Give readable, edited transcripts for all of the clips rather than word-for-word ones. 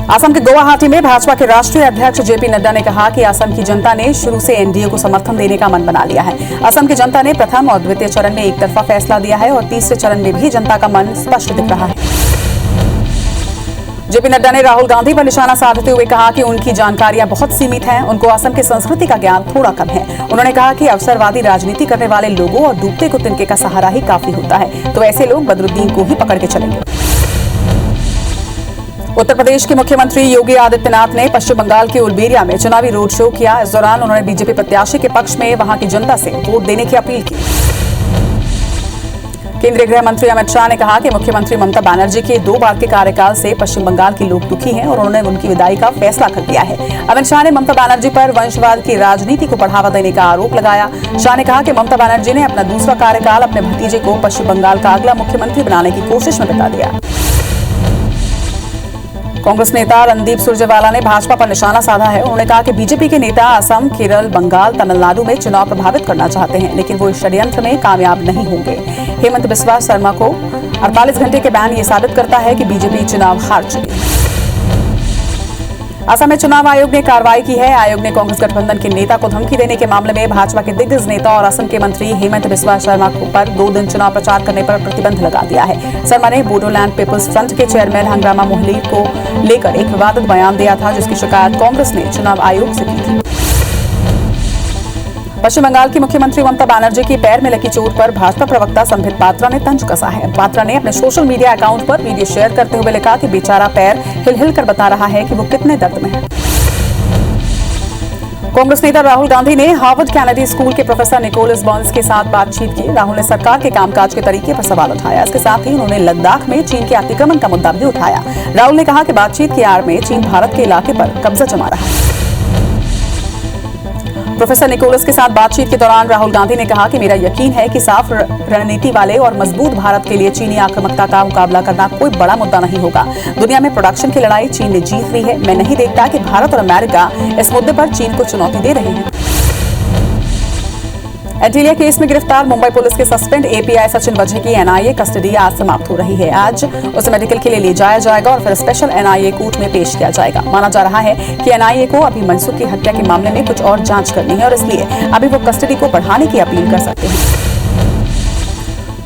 असम के गुवाहाटी में भाजपा के राष्ट्रीय अध्यक्ष जेपी नड्डा ने कहा कि असम की जनता ने शुरू से एनडीए को समर्थन देने का मन बना लिया है। असम की जनता ने प्रथम और द्वितीय चरण में एक तरफा फैसला दिया है और तीसरे चरण में भी जनता का मन स्पष्ट दिख रहा है। जेपी नड्डा ने राहुल गांधी पर निशाना साधते हुए कहा कि उनकी जानकारियां बहुत सीमित हैं, उनको असम की संस्कृति का ज्ञान थोड़ा कम है। उन्होंने कहा कि अवसरवादी राजनीति करने वाले लोगों और डूबते को तिनके का सहारा ही काफी होता है, तो ऐसे लोग बदरुद्दीन को ही पकड़ के चलेंगे। उत्तर प्रदेश के मुख्यमंत्री योगी आदित्यनाथ ने पश्चिम बंगाल के उलबेरिया में चुनावी रोड शो किया। इस दौरान उन्होंने बीजेपी प्रत्याशी के पक्ष में वहां की जनता से वोट देने की अपील की। केंद्रीय गृह मंत्री अमित शाह ने कहा कि मुख्यमंत्री ममता बनर्जी के 2 बार के कार्यकाल से पश्चिम बंगाल के लोग दुखी हैं और उन्होंने उनकी विदाई का फैसला कर लिया है। अमित शाह ने ममता बनर्जी पर वंशवाद की राजनीति को बढ़ावा देने का आरोप लगाया। शाह ने कहा कि ममता बनर्जी ने अपना दूसरा कार्यकाल अपने भतीजे को पश्चिम बंगाल का अगला मुख्यमंत्री बनाने की कोशिश में बिता दिया। कांग्रेस नेता रणदीप सुरजेवाला ने भाजपा पर निशाना साधा है। उन्होंने कहा कि बीजेपी के नेता असम, केरल, बंगाल, तमिलनाडु में चुनाव प्रभावित करना चाहते हैं, लेकिन वो इस षड्यंत्र में कामयाब नहीं होंगे। हेमंत बिस्वा शर्मा को 48 घंटे के बैन ये साबित करता है कि बीजेपी चुनाव हार चुकी है। असम में चुनाव आयोग ने कार्रवाई की है। आयोग ने कांग्रेस गठबंधन के नेता को धमकी देने के मामले में भाजपा के दिग्गज नेता और असम के मंत्री हेमंत बिस्वा शर्मा पर 2 दिन चुनाव प्रचार करने पर प्रतिबंध लगा दिया है। शर्मा ने बोडोलैंड पीपल्स फ्रंट के चेयरमैन हंगामा मोहली को लेकर एक विवादित बयान दिया था, जिसकी शिकायत कांग्रेस ने चुनाव आयोग से की थी। पश्चिम बंगाल की मुख्यमंत्री ममता बनर्जी की पैर में लगी चोट पर भाजपा प्रवक्ता संबित पात्रा ने तंज कसा है। पात्रा ने अपने सोशल मीडिया अकाउंट पर वीडियो शेयर करते हुए लिखा कि बेचारा पैर हिल-हिल कर बता रहा है कि वो कितने दर्द में है। कांग्रेस नेता राहुल गांधी ने हार्वर्ड कैनेडी स्कूल के प्रोफेसर निकोलस बर्न्स के साथ बातचीत की। राहुल ने सरकार के कामकाज के तरीके पर सवाल उठाया। इसके साथ ही उन्होंने लद्दाख में चीन के अतिक्रमण का मुद्दा भी उठाया। राहुल ने कहा कि बातचीत की आड़ में चीन भारत के इलाके पर कब्जा जमा रहा है। प्रोफेसर निकोलस के साथ बातचीत के दौरान राहुल गांधी ने कहा कि मेरा यकीन है कि साफ रणनीति वाले और मजबूत भारत के लिए चीनी आक्रामकता का मुकाबला करना कोई बड़ा मुद्दा नहीं होगा। दुनिया में प्रोडक्शन की लड़ाई चीन ने जीत ली है। मैं नहीं देखता कि भारत और अमेरिका इस मुद्दे पर चीन को चुनौती दे रहे हैं। एंटीलिया केस में गिरफ्तार मुंबई पुलिस के सस्पेंड एपीआई सचिन वजह की एनआईए कस्टडी आज समाप्त हो रही है। आज उसे मेडिकल के लिए ले जाया जाएगा और फिर स्पेशल एनआईए कोर्ट में पेश किया जाएगा। माना जा रहा है कि एनआईए को अभी मनसुख की हत्या के मामले में कुछ और जांच करनी है और इसलिए अभी वो कस्टडी को बढ़ाने की अपील कर सकते हैं।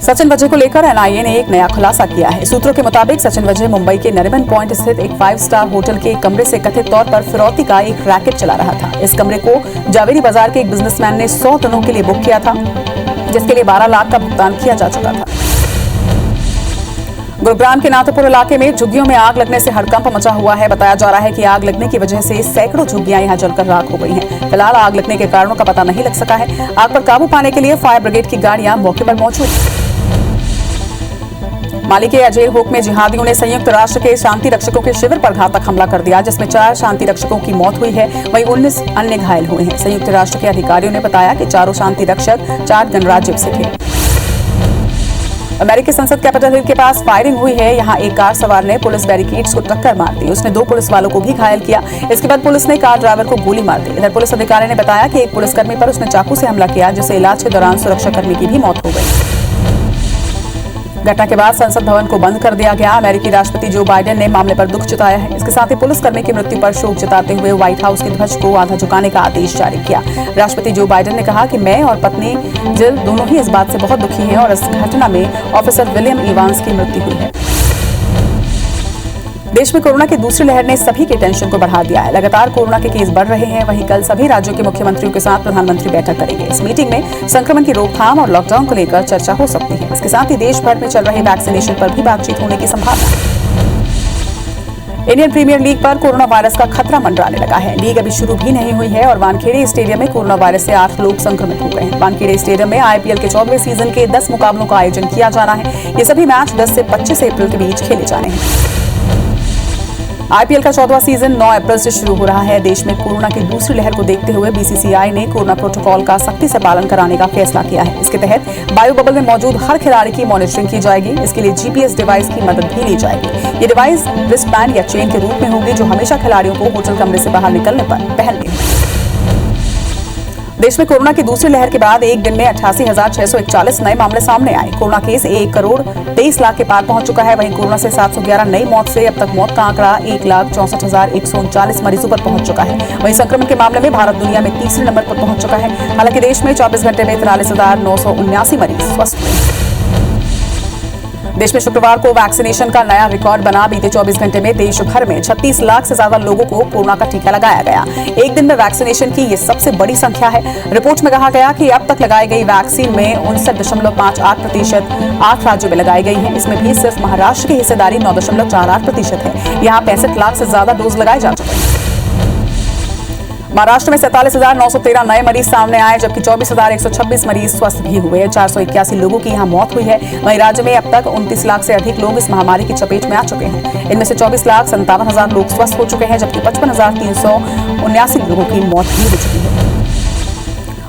सचिन वजह को लेकर एनआईए ने एक नया खुलासा किया है। सूत्रों के मुताबिक सचिन वजह मुंबई के नरिमन पॉइंट स्थित एक 5 स्टार होटल के एक कमरे से कथित तौर पर फिरौती का एक रैकेट चला रहा था। इस कमरे को जावेरी बाजार के एक बिजनेसमैन ने 100 दिनों के लिए बुक किया था, जिसके लिए 12 लाख का भुगतान किया जा चुका था। गुरुग्राम के नाथपुर इलाके में झुग्गियों में आग लगने से हड़कंप मचा हुआ है। बताया जा रहा है कि आग लगने की वजह से सैकड़ों झुग्गियां यहां जलकर राख हो गई हैं। फिलहाल आग लगने के कारणों का पता नहीं लग सका है। आग पर काबू पाने के लिए फायर ब्रिगेड की गाड़ियां मौके पर मौजूद हैं। माली के अजेर होक में जिहादियों ने संयुक्त राष्ट्र के शांति रक्षकों के शिविर पर घातक हमला कर दिया, जिसमें 4 शांति रक्षकों की मौत हुई है, वहीं 19 अन्य घायल हुए हैं। संयुक्त राष्ट्र के अधिकारियों ने बताया कि चारों शांति रक्षक 4 गणराज्यों से थे। अमेरिकी संसद कैपिटल हिल के पास फायरिंग हुई है। यहां एक कार सवार ने पुलिस बैरिकेड्स को टक्कर मार दी। उसने 2 पुलिस वालों को भी घायल किया। इसके बाद पुलिस ने कार ड्राइवर को गोली मार दी। इधर पुलिस अधिकारी ने बताया कि एक पुलिसकर्मी पर उसने चाकू से हमला किया, जिससे इलाज के दौरान सुरक्षाकर्मी की भी मौत हो गई। घटना के बाद संसद भवन को बंद कर दिया गया। अमेरिकी राष्ट्रपति जो बाइडेन ने मामले पर दुख जताया है। इसके साथ ही पुलिसकर्मी की मृत्यु पर शोक जताते हुए व्हाइट हाउस के ध्वज को आधा झुकाने का आदेश जारी किया। राष्ट्रपति जो बाइडेन ने कहा कि मैं और पत्नी जिल दोनों ही इस बात से बहुत दुखी हैं और इस घटना में ऑफिसर विलियम इवांस की मृत्यु हुई है। देश में कोरोना की दूसरी लहर ने सभी के टेंशन को बढ़ा दिया है। लगातार कोरोना के केस बढ़ रहे हैं। वहीं कल सभी राज्यों के मुख्यमंत्रियों के साथ प्रधानमंत्री बैठक करेंगे। इस मीटिंग में संक्रमण की रोकथाम और लॉकडाउन को लेकर चर्चा हो सकती है। इसके साथ ही देश भर में चल रहे वैक्सीनेशन पर भी बातचीत होने की संभावना है। इंडियन प्रीमियर लीग पर कोरोना वायरस का खतरा मंडराने लगा है। लीग अभी शुरू भी नहीं हुई है और वानखेड़े स्टेडियम में कोरोना वायरस से 8 लोग संक्रमित हो गए हैं। वानखेड़े स्टेडियम में आईपीएल के 14वें सीजन के 10 मुकाबलों का आयोजन किया जाना है। ये सभी मैच 10 से 25 अप्रैल के बीच खेले जाने हैं। आईपीएल का 14वां सीजन 9 अप्रैल से शुरू हो रहा है। देश में कोरोना की दूसरी लहर को देखते हुए बीसीसीआई ने कोरोना प्रोटोकॉल का सख्ती से पालन कराने का फैसला किया है। इसके तहत बायो बबल में मौजूद हर खिलाड़ी की मॉनिटरिंग की जाएगी। इसके लिए जीपीएस डिवाइस की मदद भी ली जाएगी। ये डिवाइस रिस्टबैंड या चेन के रूप में होगी, जो हमेशा खिलाड़ियों को होटल कमरे से बाहर निकलने पर पहननी होगी। देश में कोरोना की दूसरी लहर के बाद एक दिन में 88,641 नए मामले सामने आए। कोरोना केस 1,23 लाख के पार पहुंच चुका है। वहीं कोरोना से 711 नई मौत से अब तक मौत का आंकड़ा 1,64,139 मरीजों पर पहुंच चुका है। वहीं संक्रमण के मामले में भारत दुनिया में तीसरे नंबर पर पहुंच चुका है। हालांकि देश में 24 घंटे में 43,979 मरीज स्वस्थ हुए। देश में शुक्रवार को वैक्सीनेशन का नया रिकॉर्ड बना। बीते 24 घंटे में देश भर में 36 लाख से ज्यादा लोगों को कोरोना का टीका लगाया गया। एक दिन में वैक्सीनेशन की ये सबसे बड़ी संख्या है। रिपोर्ट में कहा गया कि अब तक लगाई गई वैक्सीन में 59.58% 8 राज्यों में लगाई गई है। इसमें भी सिर्फ महाराष्ट्र की हिस्सेदारी 9.48% है। यहाँ 65 लाख से ज्यादा डोज लगाए जा चुके हैं। महाराष्ट्र में 47,913 नए मरीज सामने आए, जबकि 24,126 मरीज स्वस्थ भी हुए। 481 लोगों की यहां मौत हुई है। वहीं राज्य में अब तक 29 लाख से अधिक लोग इस महामारी की चपेट में आ चुके हैं। इनमें से 24,57,000 लोग स्वस्थ हो चुके हैं, जबकि 55,379 लोगों की मौत भी हो चुकी है।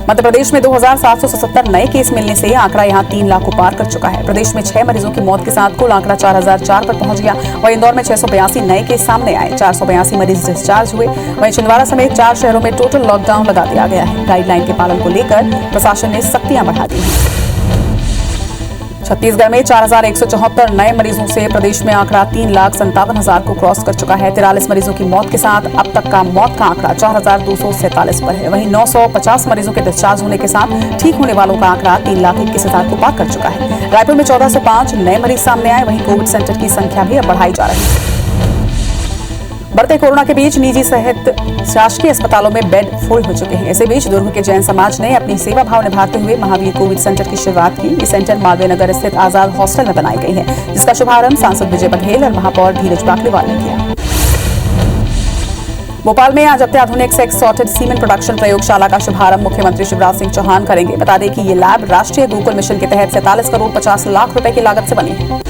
मध्य प्रदेश में 2,777 नए केस मिलने से आंकड़ा यहां 3 लाख को पार कर चुका है। प्रदेश में 6 मरीजों की मौत के साथ कुल आंकड़ा 4,004 पर पहुंच गया। वहीं इंदौर में 682 नए केस सामने आए, 482 मरीज डिस्चार्ज हुए। वहीं छिंदवाड़ा समेत 4 शहरों में टोटल लॉकडाउन लगा दिया गया है। गाइडलाइन के पालन को लेकर प्रशासन ने सख्तियां बढ़ा दी हैं। छत्तीसगढ़ में 4,174 नए मरीजों से प्रदेश में आंकड़ा 3,57,000 को क्रॉस कर चुका है। 43 मरीजों की मौत के साथ अब तक का मौत का आंकड़ा 4,247 पर है। वहीं 950 मरीजों के डिस्चार्ज होने के साथ ठीक होने वालों का आंकड़ा 3,21,000 को पार कर चुका है। रायपुर में 1405 नए मरीज सामने आए। वहीं कोविड सेंटर की संख्या भी अब बढ़ाई जा रही है। बढ़ते कोरोना के बीच निजी सहित शासकीय अस्पतालों में बेड फुल हो चुके हैं। इसी बीच दुर्ग के जैन समाज ने अपनी सेवा भाव निभाते हुए महावीर कोविड सेंटर की शुरुआत की। ये सेंटर मालवीय नगर स्थित आजाद हॉस्टल में बनाई गई है, जिसका शुभारंभ सांसद विजय बघेल और महापौर धीरज बाकलीवाल ने किया। भोपाल में आज अत्याधुनिक सेक्स सॉर्टेड सीमेंट प्रोडक्शन प्रयोगशाला का शुभारंभ मुख्यमंत्री शिवराज सिंह चौहान करेंगे। बता दें कि ये लैब राष्ट्रीय गोकुल मिशन के तहत 47 करोड़ 50 लाख रुपए की लागत से बनी है।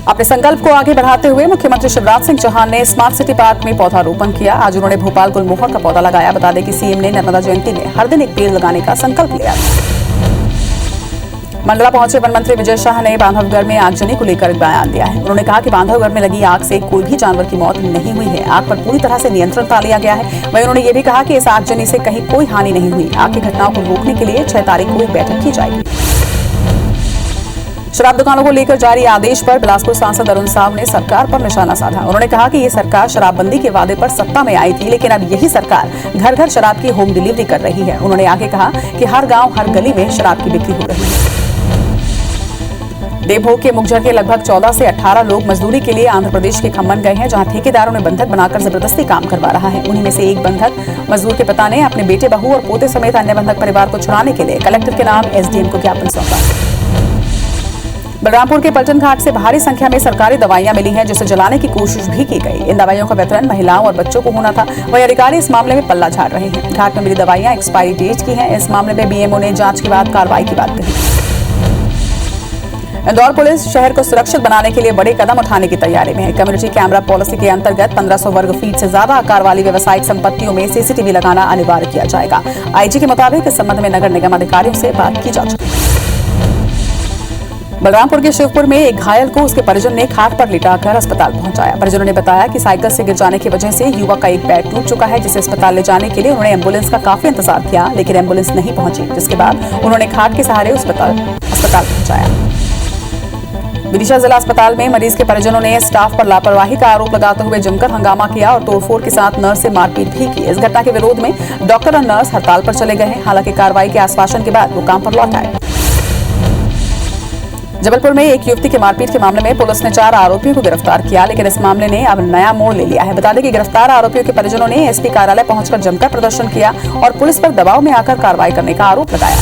अपने संकल्प को आगे बढ़ाते हुए मुख्यमंत्री शिवराज सिंह चौहान ने स्मार्ट सिटी पार्क में पौधारोपण किया। आज उन्होंने भोपाल गुलमोहर का पौधा लगाया। बता दें कि सीएम ने नर्मदा जयंती में हर दिन एक पेड़ लगाने का संकल्प लिया। मंडला पहुंचे वन मंत्री विजय शाह ने बांधवगढ़ में आगजनी को लेकर एक बयान दिया है। उन्होंने कहा कि बांधवगढ़ में लगी आग से कोई भी जानवर की मौत नहीं हुई है। आग पर पूरी तरह से नियंत्रण पा लिया गया है। वहीं उन्होंने ये भी कहा कि इस आगजनी से कहीं कोई हानि नहीं हुई। आग की घटनाओं को रोकने के लिए 6 तारीख को एक बैठक की जाएगी। शराब दुकानों को लेकर जारी आदेश पर बिलासपुर सांसद अरुण साव ने सरकार पर निशाना साधा। उन्होंने कहा कि ये सरकार शराबबंदी के वादे पर सत्ता में आई थी, लेकिन अब यही सरकार घर घर शराब की होम डिलीवरी कर रही है। उन्होंने आगे कहा कि हर गांव हर गली में शराब की बिक्री हो रही है। देवभोग के मुखजर के लगभग 14 से 18 लोग मजदूरी के लिए आंध्र प्रदेश के खम्मन गए हैं, जहां ठेकेदारों ने बंधक बनाकर जबरदस्ती काम करवा रहा है। उन्हीं में से एक बंधक मजदूर के पिता ने अपने बेटे, बहू और पोते समेत अन्य बंधक परिवार को छुड़ाने के लिए कलेक्टर के नाम एसडीएम को ज्ञापन सौंपा। बलरामपुर के पलटन घाट से भारी संख्या में सरकारी दवाइयां मिली हैं, जिसे जलाने की कोशिश भी की गई। इन दवाइयों का वितरण महिलाओं और बच्चों को होना था। वहीं अधिकारी इस मामले में पल्ला झाड़ रहे हैं। घाट में मिली दवाइयां एक्सपायरी डेट की हैं। इस मामले में बीएमओ ने जांच के बाद कार्रवाई की बात कही। इंदौर पुलिस शहर को सुरक्षित बनाने के लिए बड़े कदम उठाने की तैयारी में है। कम्युनिटी कैमरा पॉलिसी के अंतर्गत 1500 वर्ग फीट से ज्यादा आकार वाली व्यावसायिक संपत्तियों में सीसीटीवी लगाना अनिवार्य किया जाएगा। आईजी के मुताबिक इस संबंध में नगर निगम अधिकारियों से बात की जा चुकी है। बलरामपुर के शिवपुर में एक घायल को उसके परिजन ने खाट पर लिटाकर अस्पताल पहुंचाया। परिजनों ने बताया कि साइकिल से गिर जाने की वजह से युवक का एक पैर टूट चुका है, जिसे अस्पताल ले जाने के लिए उन्होंने एम्बुलेंस का काफी इंतजार किया, लेकिन एम्बुलेंस नहीं पहुंची, जिसके बाद उन्होंने खाट के सहारे अस्पताल पहुंचाया। विदिशा जिला अस्पताल में मरीज के परिजनों ने स्टाफ पर लापरवाही का आरोप लगाते हुए जमकर हंगामा किया और तोड़फोड़ के साथ नर्स से मारपीट भी की। इस घटना के विरोध में डॉक्टर और नर्स हड़ताल पर चले गए हैं। हालांकि कार्रवाई के आश्वासन के बाद वो काम पर लौट आए। जबलपुर में एक युवती के मारपीट के मामले में पुलिस ने 4 आरोपियों को गिरफ्तार किया, लेकिन इस मामले ने अब नया मोड़ ले लिया है। बता दें कि गिरफ्तार आरोपियों के परिजनों ने एसपी कार्यालय पहुंचकर जमकर प्रदर्शन किया और पुलिस पर दबाव में आकर कार्रवाई करने का आरोप लगाया।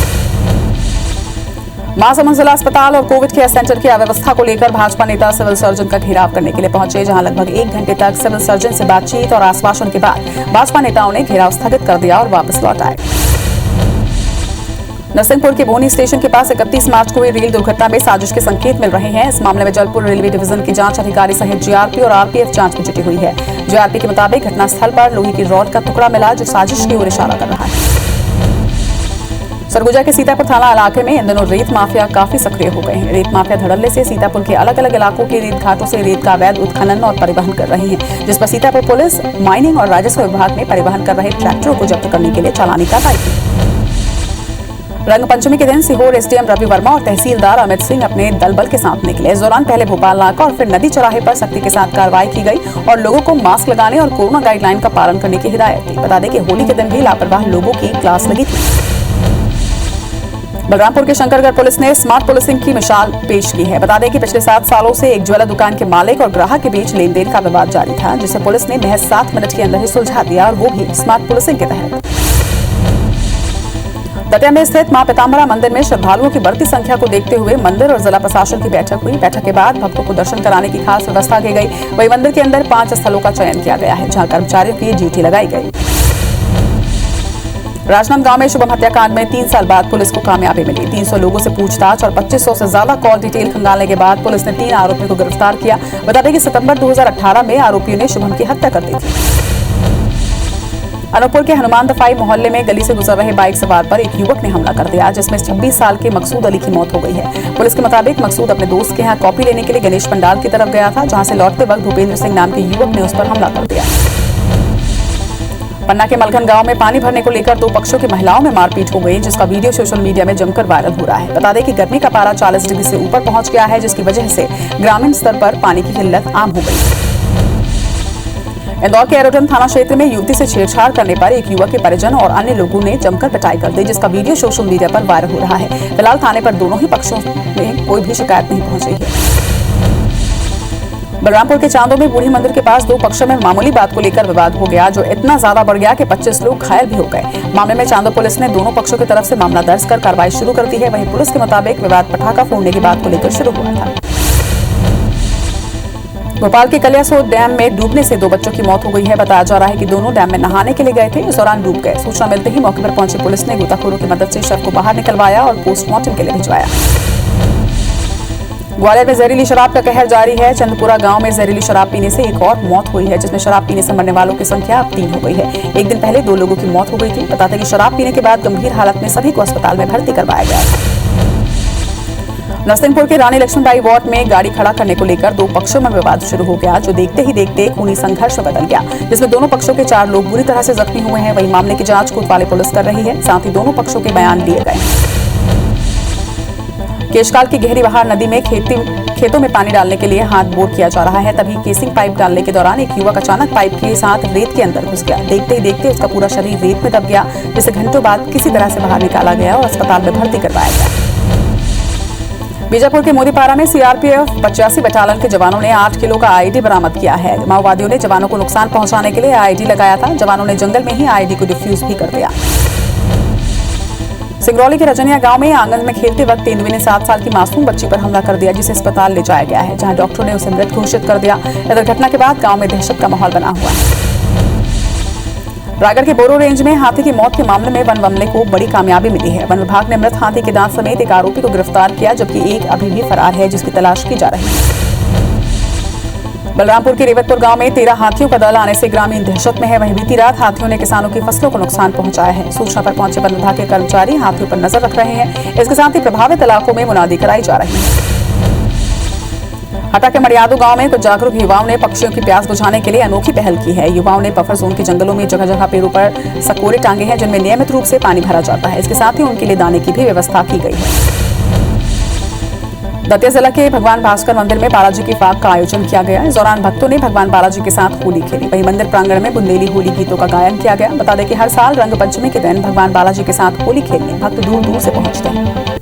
महासमुंद जिला अस्पताल और कोविड केयर सेंटर की अव्यवस्था को लेकर भाजपा नेता सिविल सर्जन का घेराव करने के लिए पहुंचे, जहां लगभग 1 घंटे तक सिविल सर्जन से बातचीत और आश्वासन के बाद भाजपा नेताओं ने घेराव स्थगित कर दिया और वापस लौट आए। नरसिंहपुर के बोनी स्टेशन के पास 31 मार्च को हुई रेल दुर्घटना में साजिश के संकेत मिल रहे हैं। इस मामले में जलपुर रेलवे डिवीजन की जांच अधिकारी सहित जीआरपी और आरपीएफ जांच में जुटी हुई है। जीआरपी के मुताबिक घटनास्थल पर लोहे की रॉड का टुकड़ा मिला, जो साजिश की ओर इशारा कर रहा है। सरगुजा के सीतापुर थाना इलाके में इन दिनों रेत माफिया काफी सक्रिय हो गए हैं। रेत माफिया धड़ल्ले से सीतापुर के अलग अलग इलाकों के रेत घाटों से रेत का अवैध उत्खनन और परिवहन कर रहे हैं, जिस पर सीतापुर पुलिस, माइनिंग और राजस्व विभाग ने परिवहन कर रहे ट्रैक्टरों को जब्त करने के लिए चालानी कार्रवाई की। रंग पंचमी के दिन सीहोर एसडीएम रवि वर्मा और तहसीलदार अमित सिंह अपने दलबल के साथ निकले। इस दौरान पहले भोपाल नाका और फिर नदी चौराहे पर सख्ती के साथ कार्रवाई की गई और लोगों को मास्क लगाने और कोरोना गाइडलाइन का पालन करने की हिदायत दी। बता दें कि होली के दिन भी लापरवाह लोगों की क्लास लगी थी। बलरामपुर के शंकरगढ़ पुलिस ने स्मार्ट पुलिसिंग की मिसाल पेश की है। बता दें कि पिछले 7 सालों से एक ज्वेलर दुकान के मालिक और ग्राहक के बीच लेन देन का विवाद जारी था, जिसे पुलिस ने महज 7 मिनट के अंदर ही सुलझा दिया, और वो भी स्मार्ट पुलिसिंग के तहत। दतिया में स्थित मां पीताम्बरा मंदिर में श्रद्धालुओं की बढ़ती संख्या को देखते हुए मंदिर और जिला प्रशासन की बैठक हुई। बैठक के बाद भक्तों को दर्शन कराने की खास व्यवस्था की गई। वहीं मंदिर के अंदर 5 स्थलों का चयन किया गया है, जहां कर्मचारियों की ड्यूटी लगाई गई। राजनांदगांव में शुभम हत्याकांड में 3 साल बाद पुलिस को कामयाबी मिली। 300 लोगों से पूछताछ और 2500 से ज्यादा कॉल डिटेल खंगालने के बाद पुलिस ने 3 आरोपियों को गिरफ्तार किया। बता दें कि सितंबर 2018 में आरोपियों ने शुभम की हत्या कर दी थी। अनूपपुर के हनुमान दफाई मोहल्ले में गली से गुजर रहे बाइक सवार पर एक युवक ने हमला कर दिया, जिसमें 26 साल के मकसूद अली की मौत हो गई है। पुलिस के मुताबिक मकसूद अपने दोस्त के यहाँ कॉपी लेने के लिए गणेश पंडाल की तरफ गया था, जहां से लौटते वक्त भूपेंद्र सिंह नाम के युवक ने उस पर हमला कर दिया। पन्ना के मलखन गांव में पानी भरने को लेकर 2 पक्षों की महिलाओं में मारपीट हो गई, जिसका वीडियो सोशल मीडिया में जमकर वायरल हो रहा है। बता दें कि गर्मी का पारा 40 डिग्री से ऊपर पहुंच गया है, जिसकी वजह से ग्रामीण स्तर पर पानी की किल्लत आम हो गई है। इंदौर के एरोडन थाना क्षेत्र में युवती से छेड़छाड़ करने पर एक युवक के परिजन और अन्य लोगों ने जमकर पिटाई कर दी, जिसका वीडियो सोशल मीडिया पर वायरल हो रहा है। फिलहाल थाने पर दोनों ही पक्षों में कोई भी शिकायत नहीं पहुंच रही है। बलरामपुर के चांदो में बूढ़ी मंदिर के पास 2 पक्षों में मामूली बात को लेकर विवाद हो गया, जो इतना ज्यादा बढ़ गया कि 25 लोग घायल भी हो गए। मामले में चांदो पुलिस ने दोनों पक्षों की तरफ से मामला दर्ज कर कार्रवाई शुरू कर दी है। वहीं पुलिस के मुताबिक विवाद पटाखा फोड़ने की बात को लेकर शुरू हुआ था। भोपाल के कलियासोत डैम में डूबने से 2 बच्चों की मौत हो गई है। बताया जा रहा है कि दोनों डैम में नहाने के लिए गए थे, इस दौरान डूब गए। सूचना मिलते ही मौके पर पहुंची पुलिस ने गोताखोरों की मदद से शव को बाहर निकलवाया और पोस्टमार्टम के लिए भिजवाया। ग्वालियर में जहरीली शराब का कहर जारी है। चंदपुरा गांव में जहरीली शराब पीने से एक और मौत हुई है, जिसमें शराब पीने से मरने वालों की संख्या अब 3 हो गई है। एक दिन पहले 2 लोगों की मौत हो गई थी। बताते कि शराब पीने के बाद गंभीर हालत में सभी को अस्पताल में भर्ती करवाया गया था। नरसिंहपुर के रानी लक्ष्मीबाई वार्ड में गाड़ी खड़ा करने को लेकर 2 पक्षों में विवाद शुरू हो गया, जो देखते ही देखते खूनी संघर्ष में बदल गया, जिसमें दोनों पक्षों के 4 लोग बुरी तरह से जख्मी हुए हैं। वहीं मामले की जांच कोतवाली पुलिस कर रही है, साथ ही दोनों पक्षों के बयान लिए गए हैं। केशकाल की गहरी बहार नदी में खेतों में पानी डालने के लिए हाथ बोर किया जा रहा है। तभी केसिंग पाइप डालने के दौरान एक युवक अचानक पाइप के साथ रेत के अंदर घुस गया। देखते ही देखते उसका पूरा शरीर रेत में दब गया, जिसे घंटों बाद किसी तरह से बाहर निकाला गया और अस्पताल में भर्ती करवाया गया। बीजापुर के मोदीपारा में सीआरपीएफ 85 बटालियन के जवानों ने 8 किलो का आईडी बरामद किया है। माओवादियों ने जवानों को नुकसान पहुंचाने के लिए आईडी लगाया था। जवानों ने जंगल में ही आईडी को डिफ्यूज भी कर दिया। सिंगरौली के रजनिया गांव में आंगन में खेलते वक्त तेंदुए ने 7 साल की मासूम बच्ची पर हमला कर दिया, जिसे अस्पताल ले जाया गया है, जहां डॉक्टरों ने उसे मृत घोषित कर दिया। इधर घटना के बाद गांव में दहशत का माहौल बना हुआ है। रायगढ़ के बोरो रेंज में हाथी की मौत के मामले में वन अमले को बड़ी कामयाबी मिली है। वन विभाग ने मृत हाथी के दांत समेत एक आरोपी को गिरफ्तार किया, जबकि एक अभी भी फरार है, जिसकी तलाश की जा रही है। बलरामपुर के रेवतपुर गांव में 13 हाथियों का दल आने से ग्रामीण दहशत में है। वहीं बीती रात हाथियों ने किसानों की फसलों को नुकसान पहुंचाया है। सूचना पर पहुंचे वन विभाग के कर्मचारी हाथियों पर नजर रख रहे हैं। इसके साथ ही प्रभावित इलाकों में मुनादी कराई जा रही है। हटा के मड़ियादू गांव में कुछ जागरूक युवाओं ने पक्षियों की प्यास बुझाने के लिए अनोखी पहल की है। युवाओं ने बफर जोन के जंगलों में जगह जगह पेड़ों पर सकोरे टांगे हैं, जिनमें नियमित रूप से पानी भरा जाता है। इसके साथ ही उनके लिए दाने की भी व्यवस्था की गई है। दतिया जिला के भगवान भास्कर मंदिर में बालाजी की फाग का आयोजन किया गया। इस दौरान भक्तों ने भगवान बालाजी के साथ होली खेली। वहीं मंदिर प्रांगण में बुंदेली होली गीतों का गायन किया गया। बता दें कि हर साल रंग पंचमी के दिन भगवान बालाजी के साथ होली खेलने भक्त दूर दूर से पहुंचते हैं।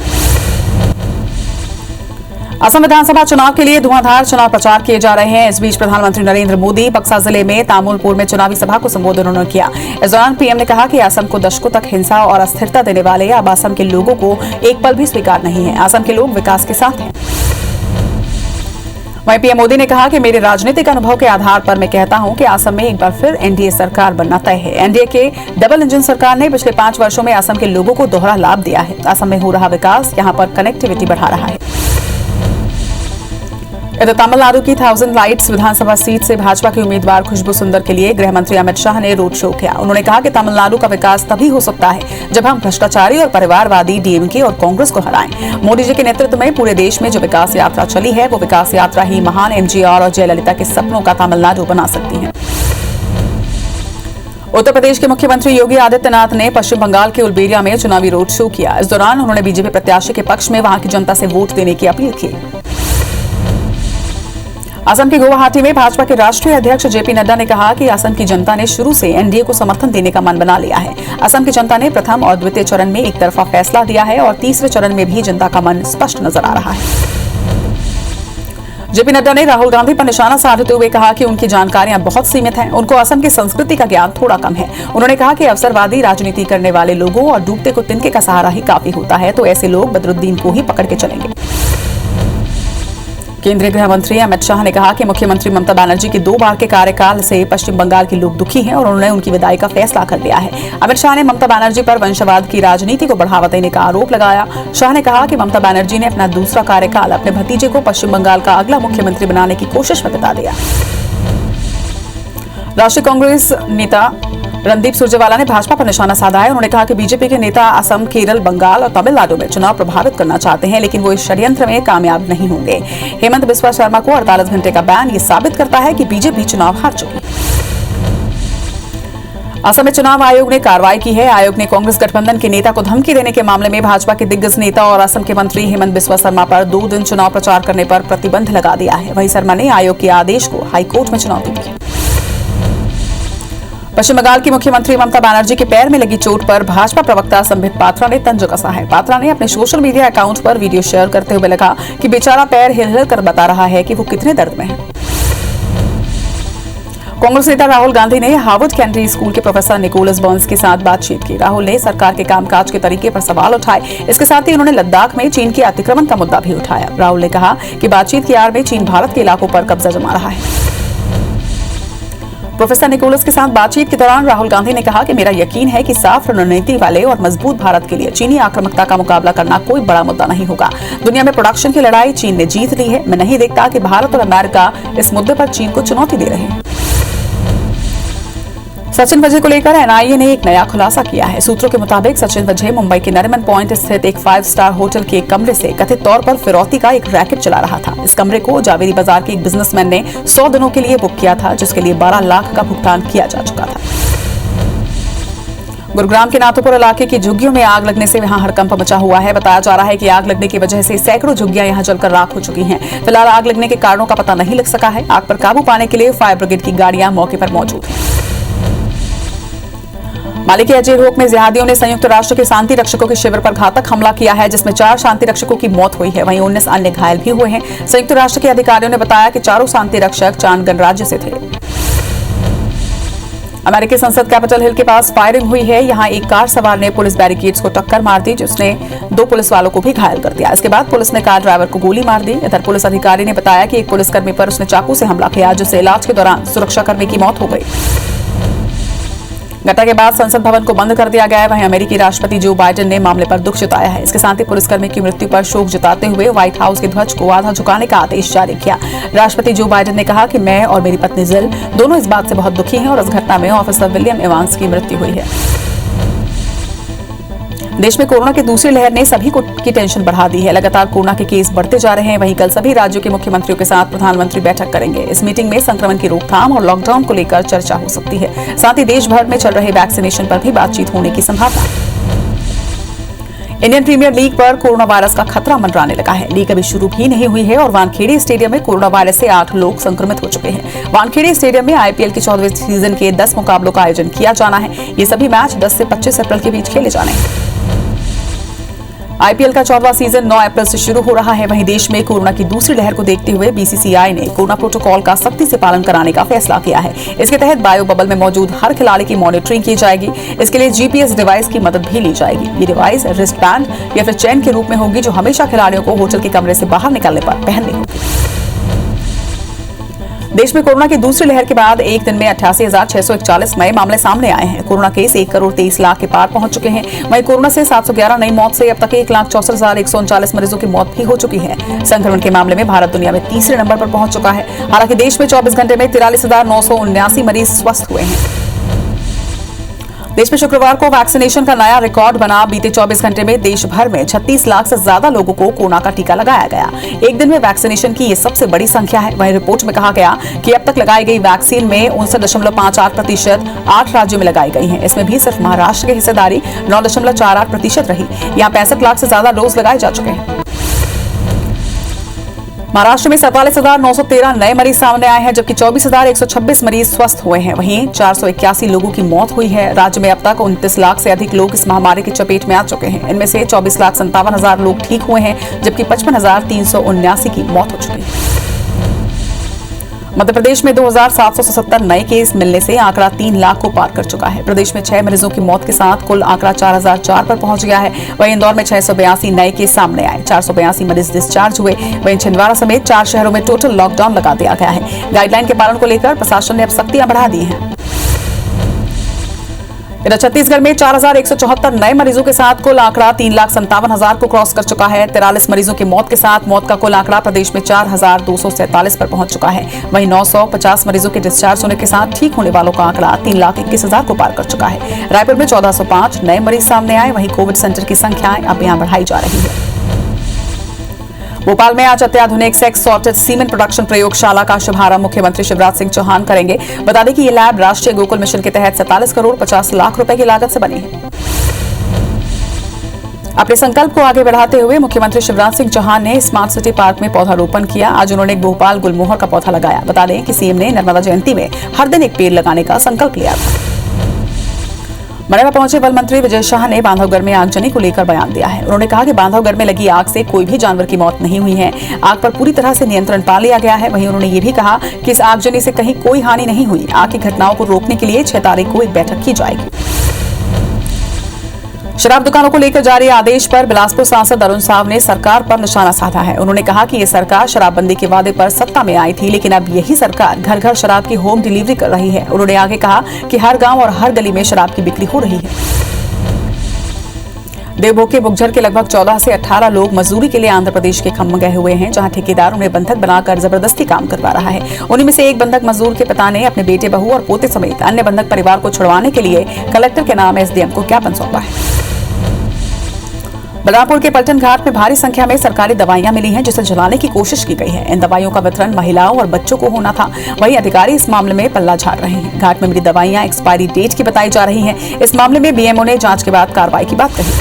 असम विधानसभा चुनाव के लिए धुआंधार चुनाव प्रचार किए जा रहे हैं। इस बीच प्रधानमंत्री नरेंद्र मोदी बक्सा जिले में तामुलपुर में चुनावी सभा को संबोधन उन्होंने किया। इस दौरान पीएम ने कहा कि असम को दशकों तक हिंसा और अस्थिरता देने वाले अब असम के लोगों को एक पल भी स्वीकार नहीं है। असम के लोग विकास के साथ हैं। वहीं पीएम मोदी ने कहा कि मेरे राजनीतिक अनुभव के आधार पर मैं कहता हूं कि असम में एक बार फिर एनडीए सरकार बनना तय है। एनडीए के डबल इंजन सरकार ने पिछले 5 वर्षों में असम के लोगों को दोहरा लाभ दिया है। असम में हो रहा विकास यहां पर कनेक्टिविटी बढ़ा रहा है। इधर तमिलनाडु की 1000 लाइट्स विधानसभा सीट से भाजपा की उम्मीदवार खुशबू सुंदर के लिए गृह मंत्री अमित शाह ने रोड शो किया। उन्होंने कहा कि तमिलनाडु का विकास तभी हो सकता है जब हम भ्रष्टाचारी और परिवारवादी डीएमके और कांग्रेस को हराएं। मोदी जी के नेतृत्व में पूरे देश में जो विकास यात्रा चली है वो विकास यात्रा ही महान एमजीआर और जयललिता के सपनों का तमिलनाडु बना सकती है। उत्तर प्रदेश के मुख्यमंत्री योगी आदित्यनाथ ने पश्चिम बंगाल के उलबेरिया में चुनावी रोड शो किया। इस दौरान उन्होंने बीजेपी प्रत्याशी के पक्ष में वहां की जनता से वोट देने की अपील की। असम के गुवाहाटी में भाजपा के राष्ट्रीय अध्यक्ष जेपी नड्डा ने कहा कि असम की जनता ने शुरू से एनडीए को समर्थन देने का मन बना लिया है। असम की जनता ने प्रथम और द्वितीय चरण में एक तरफा फैसला दिया है और तीसरे चरण में भी जनता का मन स्पष्ट नजर आ रहा है। जेपी नड्डा ने राहुल गांधी पर निशाना साधते हुए कहा कि उनकी जानकारियां बहुत सीमित हैं, उनको असम की संस्कृति का ज्ञान थोड़ा कम है। उन्होंने कहा कि अवसरवादी राजनीति करने वाले लोगों और डूबते को तिनके का सहारा ही काफी होता है, तो ऐसे लोग बदरुद्दीन को ही पकड़ के चलेंगे। केंद्रीय गृह मंत्री अमित शाह ने कहा कि मुख्यमंत्री ममता बनर्जी के 2 बार के कार्यकाल से पश्चिम बंगाल के लोग दुखी हैं और उन्होंने उनकी विदाई का फैसला कर लिया है। अमित शाह ने ममता बनर्जी पर वंशवाद की राजनीति को बढ़ावा देने का आरोप लगाया। शाह ने कहा कि ममता बनर्जी ने अपना दूसरा कार्यकाल अपने भतीजे को पश्चिम बंगाल का अगला मुख्यमंत्री बनाने की कोशिश में बिता दिया। राष्ट्रीय कांग्रेस नेता रणदीप सुरजेवाला ने भाजपा पर निशाना साधा है। उन्होंने कहा कि बीजेपी के नेता असम, केरल, बंगाल और तमिलनाडु में चुनाव प्रभावित करना चाहते हैं, लेकिन वो इस षड्यंत्र में कामयाब नहीं होंगे। हेमंत बिस्वा शर्मा को 48 घंटे का बैन ये साबित करता है कि बीजेपी चुनाव हार चुकी है। असम में चुनाव आयोग ने कार्रवाई की है। आयोग ने कांग्रेस गठबंधन के नेता को धमकी देने के मामले में भाजपा के दिग्गज नेता और असम के मंत्री हेमंत बिस्वा शर्मा पर 2 दिन चुनाव प्रचार करने पर प्रतिबंध लगा दिया है। वहीं शर्मा ने आयोग के आदेश को हाईकोर्ट में चुनौती दी है। पश्चिम बंगाल की मुख्यमंत्री ममता बनर्जी के पैर में लगी चोट पर भाजपा प्रवक्ता संबित पात्रा ने तंज कसा है। पात्रा ने अपने सोशल मीडिया अकाउंट पर वीडियो शेयर करते हुए लिखा कि बेचारा पैर हिल-हिल कर बता रहा है कि वो कितने दर्द में है। कांग्रेस नेता राहुल गांधी ने हार्वर्ड कैंडी स्कूल के प्रोफेसर निकोलस बर्न्स के साथ बातचीत की। राहुल ने सरकार के कामकाज के तरीके पर सवाल उठाए। इसके साथ ही उन्होंने लद्दाख में चीन के अतिक्रमण का मुद्दा भी उठाया। राहुल ने कहा कि बातचीत की आड़ में चीन भारत के इलाकों पर कब्जा जमा रहा है। प्रोफेसर निकोलस के साथ बातचीत के दौरान राहुल गांधी ने कहा कि मेरा यकीन है कि साफ रणनीति वाले और मजबूत भारत के लिए चीनी आक्रामकता का मुकाबला करना कोई बड़ा मुद्दा नहीं होगा। दुनिया में प्रोडक्शन की लड़ाई चीन ने जीत ली है। मैं नहीं देखता कि भारत और अमेरिका इस मुद्दे पर चीन को चुनौती दे रहे हैं। सचिन वजह को लेकर एनआईए ने एक नया खुलासा किया है। सूत्रों के मुताबिक सचिन वजह मुंबई के नरीमन पॉइंट स्थित एक 5 स्टार होटल के एक कमरे से कथित तौर पर फिरौती का एक रैकेट चला रहा था। इस कमरे को जावेरी बाजार के एक बिजनेसमैन ने 100 दिनों के लिए बुक किया था, जिसके लिए 12 लाख का भुगतान किया जा चुका था। गुरुग्राम के नाथोपुर इलाके की झुग्गियों में आग लगने से यहां हड़कंप मचा हुआ है। बताया जा रहा है कि आग लगने की वजह से सैकड़ों झुग्गियां यहां जलकर राख हो चुकी हैं। फिलहाल आग लगने के कारणों का पता नहीं लग सका है। आग पर काबू पाने के लिए फायर ब्रिगेड की गाड़ियां मौके पर मौजूद हैं। माली के अजय रोक में जिहादियों ने संयुक्त राष्ट्र के शांति रक्षकों के शिविर पर घातक हमला किया है, जिसमें 4 शांति रक्षकों की मौत हुई है। वहीं 19 अन्य घायल भी हुए हैं। संयुक्त राष्ट्र के अधिकारियों ने बताया कि चारों शांति रक्षक चांद गणराज्य से थे। अमेरिकी संसद कैपिटल हिल के पास फायरिंग हुई है। यहां एक कार सवार ने पुलिस बैरिकेड्स को टक्कर मार दी, जिसने 2 पुलिस वालों को भी घायल कर दिया। इसके बाद पुलिस ने कार ड्राइवर को गोली मार दी। इधर पुलिस अधिकारी ने बताया कि एक पुलिसकर्मी पर उसने चाकू से हमला किया, जिससे इलाज के दौरान सुरक्षाकर्मी की मौत हो गई। घटना के बाद संसद भवन को बंद कर दिया गया है। वहीं अमेरिकी राष्ट्रपति जो बाइडेन ने मामले पर दुख जताया है। इसके साथ ही पुलिसकर्मी की मृत्यु पर शोक जताते हुए व्हाइट हाउस के ध्वज को आधा झुकाने का आदेश जारी किया। राष्ट्रपति जो बाइडेन ने कहा कि मैं और मेरी पत्नी जिल दोनों इस बात से बहुत दुखी हैं और इस घटना में ऑफिसर विलियम एवांस की मृत्यु हुई है। देश में कोरोना की दूसरी लहर ने सभी की टेंशन बढ़ा दी है। लगातार कोरोना के केस बढ़ते जा रहे हैं। वहीं कल सभी राज्यों के मुख्यमंत्रियों के साथ प्रधानमंत्री बैठक करेंगे। इस मीटिंग में संक्रमण की रोकथाम और लॉकडाउन को लेकर चर्चा हो सकती है। साथ ही देश भर में चल रहे वैक्सीनेशन पर भी बातचीत होने की संभावना है। इंडियन प्रीमियर लीग पर कोरोना वायरस का खतरा मंडराने लगा है। लीग अभी शुरू भी नहीं हुई है और वानखेड़े स्टेडियम में कोरोना वायरस से 8 लोग संक्रमित हो चुके हैं। वानखेड़े स्टेडियम में आईपीएल के 14वें सीजन के 10 मुकाबलों का आयोजन किया जाना है। ये सभी मैच 10 से 25 अप्रैल के बीच खेले जाने हैं। आईपीएल का 14वां सीजन 9 अप्रैल से शुरू हो रहा है। वहीं देश में कोरोना की दूसरी लहर को देखते हुए बीसीसीआई ने कोरोना प्रोटोकॉल का सख्ती से पालन कराने का फैसला किया है। इसके तहत बायो बबल में मौजूद हर खिलाड़ी की मॉनिटरिंग की जाएगी। इसके लिए जीपीएस डिवाइस की मदद भी ली जाएगी। ये डिवाइस रिस्ट बैंड या फिर चेन के रूप में होगी, जो हमेशा खिलाड़ियों को होटल के कमरे से बाहर निकलने पर पहननी होगी। देश में कोरोना की दूसरी लहर के बाद एक दिन में 88,641 नए मामले सामने आए हैं। कोरोना केस 1,23,00,000 के पार पहुंच चुके हैं। वहीं कोरोना से 711 नई मौत से अब तक 1,64,139 मरीजों की मौत भी हो चुकी है। संक्रमण के मामले में भारत दुनिया में तीसरे नंबर पर पहुंच चुका है। हालांकि देश में 24 घंटे में 43,979 मरीज स्वस्थ हुए हैं। देश में शुक्रवार को वैक्सीनेशन का नया रिकॉर्ड बना। बीते 24 घंटे में देश भर में 36 लाख से ज्यादा लोगों को कोरोना का टीका लगाया गया। एक दिन में वैक्सीनेशन की ये सबसे बड़ी संख्या है। वहीं रिपोर्ट में कहा गया कि अब तक लगाई गई वैक्सीन में 59.58% 8 राज्यों में लगाई गई है। इसमें भी सिर्फ महाराष्ट्र की हिस्सेदारी 9.48% रही। यहाँ 65 लाख से ज्यादा डोज लगाए जा चुके हैं। महाराष्ट्र में 47,913 नए मरीज सामने आए हैं, जबकि 24,126 मरीज स्वस्थ हुए हैं। वहीं 481 लोगों की मौत हुई है। राज्य में अब तक 29 लाख से अधिक लोग इस महामारी की चपेट में आ चुके हैं। इनमें से 24,57,000 लोग ठीक हुए हैं, जबकि 55,379 की मौत हो चुकी है। मध्य प्रदेश में 2,777 नए केस मिलने से आंकड़ा 3 लाख को पार कर चुका है। प्रदेश में 6 मरीजों की मौत के साथ कुल आंकड़ा 4,004 पर पहुंच गया है। वहीं इंदौर में 682 नए केस सामने आए, 482 मरीज डिस्चार्ज हुए। वहीं छिंदवाड़ा समेत 4 शहरों में टोटल लॉकडाउन लगा दिया गया है। गाइडलाइन के पालन को लेकर प्रशासन ने अब सख्तियां बढ़ा दी हैं। इधर छत्तीसगढ़ में 4,174 नए मरीजों के साथ कुल आंकड़ा 3,57,000 को क्रॉस कर चुका है। 43 मरीजों की मौत के साथ मौत का कुल आंकड़ा प्रदेश में 4,247 पर पहुंच चुका है। वहीं 950 मरीजों के डिस्चार्ज होने के साथ ठीक होने वालों का आंकड़ा 3,21,000 को पार कर चुका है। रायपुर में 1,405 नए मरीज सामने आए। वहीं कोविड सेंटर की संख्या अब यहां बढ़ाई जा रही है। भोपाल में आज अत्याधुनिक सेक्स सॉर्टेड सीमेंट प्रोडक्शन प्रयोगशाला का शुभारंभ मुख्यमंत्री शिवराज सिंह चौहान करेंगे। बता दें कि ये लैब राष्ट्रीय गोकुल मिशन के तहत 47 करोड़ 50 लाख रुपए की लागत से बनी है। अपने संकल्प को आगे बढ़ाते हुए मुख्यमंत्री शिवराज सिंह चौहान ने स्मार्ट सिटी पार्क में पौधारोपण किया। आज उन्होंने भोपाल गुलमोहर का पौधा लगाया। बता दें कि सीएम ने नर्मदा जयंती में हर दिन एक पेड़ लगाने का संकल्प लिया था। मरेवा पहुंचे वन मंत्री विजय शाह ने बांधवगढ़ में आगजनी को लेकर बयान दिया है। उन्होंने कहा कि बांधवगढ़ में लगी आग से कोई भी जानवर की मौत नहीं हुई है। आग पर पूरी तरह से नियंत्रण पा लिया गया है। वहीं उन्होंने ये भी कहा कि इस आगजनी से कहीं कोई हानि नहीं हुई। आग की घटनाओं को रोकने के लिए 6 तारीख को एक बैठक की जाएगी। शराब दुकानों को लेकर जारी आदेश पर बिलासपुर सांसद अरुण साव ने सरकार पर निशाना साधा है। उन्होंने कहा कि ये सरकार शराबबंदी के वादे पर सत्ता में आई थी, लेकिन अब यही सरकार घर घर शराब की होम डिलीवरी कर रही है। उन्होंने आगे कहा कि हर गांव और हर गली में शराब की बिक्री हो रही है। देवभोग के बुकझर के लगभग 14 से 18 लोग मजदूरी के लिए आंध्र प्रदेश के खम्म गए हुए हैं, जहां ठेकेदार उन्हें बंधक बनाकर जबरदस्ती काम करवा रहा है। उन्हीं में से एक बंधक मजदूर के पिता ने अपने बेटे, बहू और पोते समेत अन्य बंधक परिवार को छुड़वाने के लिए कलेक्टर के नाम एसडीएम को ज्ञापन सौंपा है। बलरामपुर के पलटन घाट में भारी संख्या में सरकारी दवाइयां मिली हैं, जिसे जलाने की कोशिश की गई है। इन दवाइयों का वितरण महिलाओं और बच्चों को होना था। वहीं अधिकारी इस मामले में पल्ला झाड़ रहे हैं। घाट में मिली दवाइयां एक्सपायरी डेट की बताई जा रही हैं। इस मामले में बीएमओ ने जांच के बाद कार्रवाई की बात कही।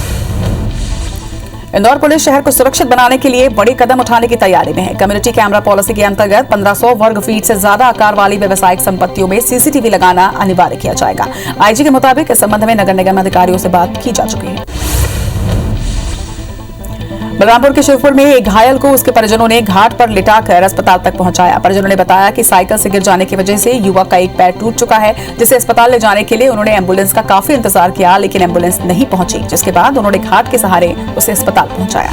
इंदौर पुलिस शहर को सुरक्षित बनाने के लिए बड़ी कदम उठाने की तैयारी में है। कम्युनिटी कैमरा पॉलिसी के अंतर्गत 1500 वर्ग फीट से ज्यादा आकार वाली व्यवसायिक संपत्तियों में सीसीटीवी लगाना अनिवार्य किया जाएगा। आईजी के मुताबिक इस संबंध में नगर निगम अधिकारियों से बात की जा चुकी है। बलरामपुर के शिवपुर में एक घायल को उसके परिजनों ने घाट पर लिटाकर अस्पताल तक पहुंचाया। परिजनों ने बताया कि साइकिल से गिर जाने की वजह से युवक का एक पैर टूट चुका है, जिसे अस्पताल ले जाने के लिए उन्होंने एम्बुलेंस का काफी इंतजार किया, लेकिन एम्बुलेंस नहीं पहुंची, जिसके बाद उन्होंने घाट के सहारे उसे अस्पताल पहुंचाया।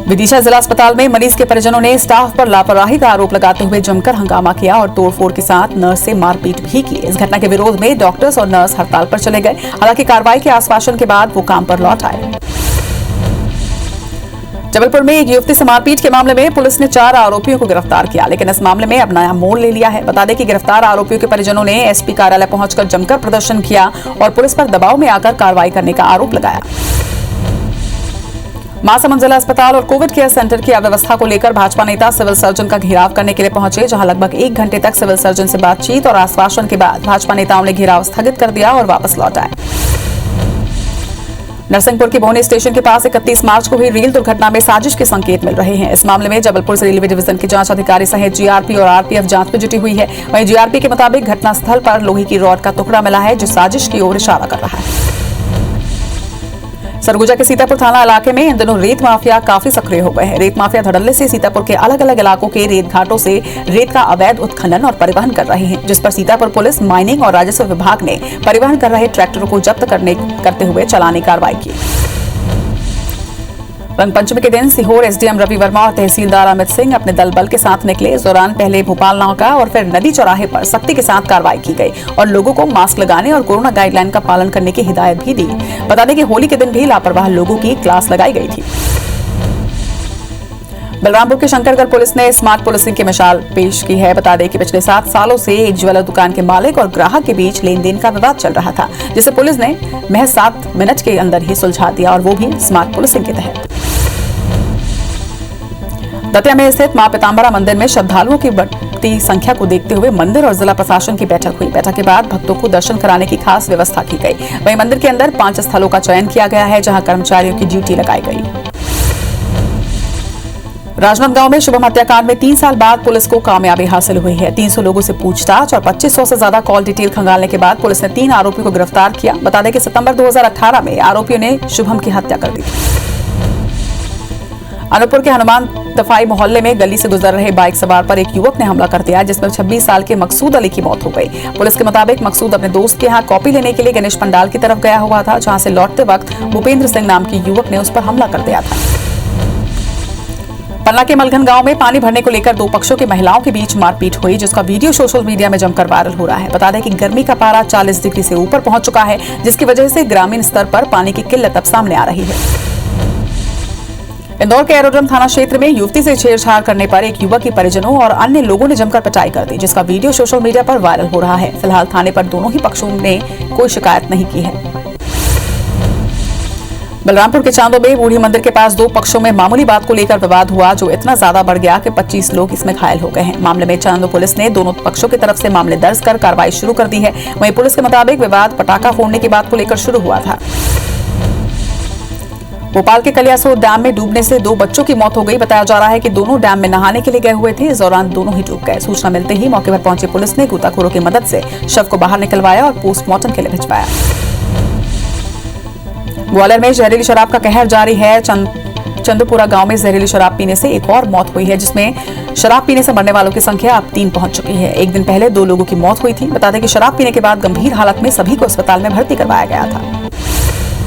विदिशा जिला अस्पताल में मरीज के परिजनों ने स्टाफ पर लापरवाही का आरोप लगाते हुए जमकर हंगामा किया और तोड़फोड़ के साथ नर्स से मारपीट भी की। इस घटना के विरोध में डॉक्टर्स और नर्स हड़ताल पर चले गए। हालांकि कार्रवाई के आश्वासन के बाद वो काम पर लौट आए। जबलपुर में एक युवती से मारपीट के मामले में पुलिस ने 4 आरोपियों को गिरफ्तार किया, लेकिन इस मामले में अब नया मोड़ ले लिया है। बता दें कि गिरफ्तार आरोपियों के परिजनों ने एसपी कार्यालय पहुंचकर जमकर प्रदर्शन किया और पुलिस पर दबाव में आकर कार्रवाई करने का आरोप लगाया। महासमुंद जिला अस्पताल और कोविड केयर सेंटर की अव्यवस्था को लेकर भाजपा नेता सिविल सर्जन का घेराव करने के लिए पहुंचे, जहां लगभग 1 घंटे तक सिविल सर्जन से बातचीत और आश्वासन के बाद भाजपा नेताओं ने घेराव स्थगित कर दिया और वापस लौट आए। नरसिंहपुर के बोहनी स्टेशन के पास 31 मार्च को हुई रेल दुर्घटना में साजिश के संकेत मिल रहे हैं। इस मामले में जबलपुर से रेलवे डिवीजन के जांच अधिकारी सहित जीआरपी और आरपीएफ जांच में जुटी हुई है। वहीं जीआरपी के मुताबिक घटनास्थल पर लोहे की रॉड का टुकड़ा मिला है, जो साजिश की ओर इशारा कर रहा है। सरगुजा के सीतापुर थाना इलाके में इन दिनों रेत माफिया काफी सक्रिय हो गए हैं। रेत माफिया धड़ल्ले से सीतापुर के अलग अलग इलाकों के रेत घाटों से रेत का अवैध उत्खनन और परिवहन कर रहे हैं, जिस पर सीतापुर पुलिस, माइनिंग और राजस्व विभाग ने परिवहन कर रहे ट्रैक्टरों को जब्त करते हुए चालानी कार्रवाई की। रंगपंचमी के दिन सीहोर एसडीएम रवि वर्मा और तहसीलदार अमित सिंह अपने दल बल के साथ निकले। इस दौरान पहले भोपाल नौका और फिर नदी चौराहे पर सख्ती के साथ कार्रवाई की गई और लोगों को मास्क लगाने और कोरोना गाइडलाइन का पालन करने की हिदायत भी दी। बता दें कि होली के दिन भी लापरवाह लोगों की क्लास लगाई गई थी। बलरामपुर के शंकरगढ़ पुलिस ने स्मार्ट पुलिसिंग की मिसाल पेश की है। बता दें कि पिछले 7 सालों से एक ज्वेलर दुकान के मालिक और ग्राहक के बीच लेन देन का विवाद चल रहा था, जिसे पुलिस ने महज 7 मिनट के अंदर ही सुलझा दिया, और वो भी स्मार्ट पुलिसिंग के तहत। दतिया में स्थित मां पीताम्बरा मंदिर में श्रद्धालुओं की बढ़ती संख्या को देखते हुए मंदिर और जिला प्रशासन की बैठक हुई। बैठक के बाद भक्तों को दर्शन कराने की खास व्यवस्था की गई। वहीं मंदिर के अंदर 5 स्थलों का चयन किया गया है, जहां कर्मचारियों की ड्यूटी लगाई गई। राजनांदगांव में शुभम हत्याकांड में 3 साल बाद पुलिस को कामयाबी हासिल हुई है। 300 लोगों से पूछताछ और 2500 से ज्यादा कॉल डिटेल खंगालने के बाद पुलिस ने 3 आरोपियों को गिरफ्तार किया। बता दें कि सितंबर 2018 में आरोपियों ने शुभम की हत्या कर दी। अनूपपुर के हनुमान दफाई मोहल्ले में गली से गुजर रहे बाइक सवार पर एक युवक ने हमला कर दिया, जिसमें 26 साल के मकसूद अली की मौत हो गई। पुलिस के मुताबिक मकसूद अपने दोस्त के यहाँ कॉपी लेने के लिए गणेश पंडाल की तरफ गया हुआ था, जहां से लौटते वक्त भूपेंद्र सिंह नाम के युवक ने उस पर हमला कर दिया था। पन्ना के मलघन गांव में पानी भरने को लेकर 2 पक्षों की महिलाओं के बीच मारपीट हुई, जिसका वीडियो सोशल मीडिया में जमकर वायरल हो रहा है। बता दें कि गर्मी का पारा 40 डिग्री से ऊपर पहुंच चुका है, जिसकी वजह से ग्रामीण स्तर पर पानी की किल्लत अब सामने आ रही है। इंदौर के एरोड्रम थाना क्षेत्र में युवती से छेड़छाड़ करने पर एक युवक के परिजनों और अन्य लोगों ने जमकर पिटाई कर दी, जिसका वीडियो सोशल मीडिया पर वायरल हो रहा है। फिलहाल थाने पर दोनों ही पक्षों ने कोई शिकायत नहीं की है। बलरामपुर के चांदो में बूढ़ी मंदिर के पास 2 पक्षों में मामूली बात को लेकर विवाद हुआ, जो इतना ज्यादा बढ़ गया कि 25 लोग इसमें घायल हो गए हैं। मामले में चांदो पुलिस ने दोनों पक्षों की तरफ से मामले दर्ज कर कार्रवाई शुरू कर दी है। वहीं पुलिस के मुताबिक विवाद पटाखा फोड़ने की बात को लेकर शुरू हुआ था। भोपाल के कलियासोत डैम में डूबने से 2 बच्चों की मौत हो गई। बताया जा रहा है कि दोनों डैम में नहाने के लिए गए हुए थे। इस दौरान दोनों ही डूब गए। सूचना मिलते ही मौके पर पहुंची पुलिस ने गोताखोरों की मदद से शव को बाहर निकलवाया और पोस्टमार्टम के लिए भिजवाया। ग्वालियर में जहरीली शराब का कहर जारी है। चंदपुरा गांव में जहरीली शराब पीने से एक और मौत हुई है, जिसमें शराब पीने से मरने वालों की संख्या अब 3 पहुंच चुकी है। एक दिन पहले 2 लोगों की मौत हुई थी। बता दें कि शराब पीने के बाद गंभीर हालत में सभी को अस्पताल में भर्ती करवाया गया था।